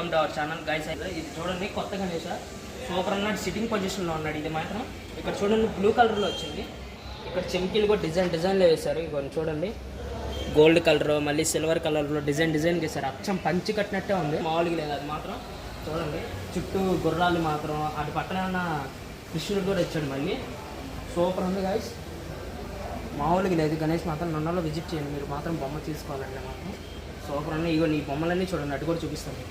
Welcome to our channel guys. ఇది చూడండి కొత్త గణేష సూపర్ అన్నాడు, సిట్టింగ్ పొజిషన్లో ఉన్నాడు. ఇది మాత్రం ఇక్కడ చూడండి బ్లూ కలర్లో వచ్చింది. ఇక్కడ చెంకీలు కూడా డిజైన్లో వేశారు. ఇవన్నీ చూడండి గోల్డ్ కలర్ మళ్ళీ సిల్వర్ కలర్లో డిజైన్ వేశారు. అచ్చం పంచి కట్టినట్టే ఉంది, మామూలుగా లేదు. అది మాత్రం చూడండి చుట్టూ గుర్రాలు మాత్రం అటు పక్కన ఉన్న కృష్ణుడు కూడా వచ్చాడు. మళ్ళీ సూపర్ ఉంది గైస్, మామూలుగా లేదు. గణేష్ మాత్రం నన్నలో విజిట్ చేయండి, మీరు మాత్రం బొమ్మ తీసుకోవాలండి. మాత్రం సూపర్ ఉన్నాయి. ఇగో నీ బొమ్మలన్నీ చూడండి, అటు కూడా చూపిస్తాను.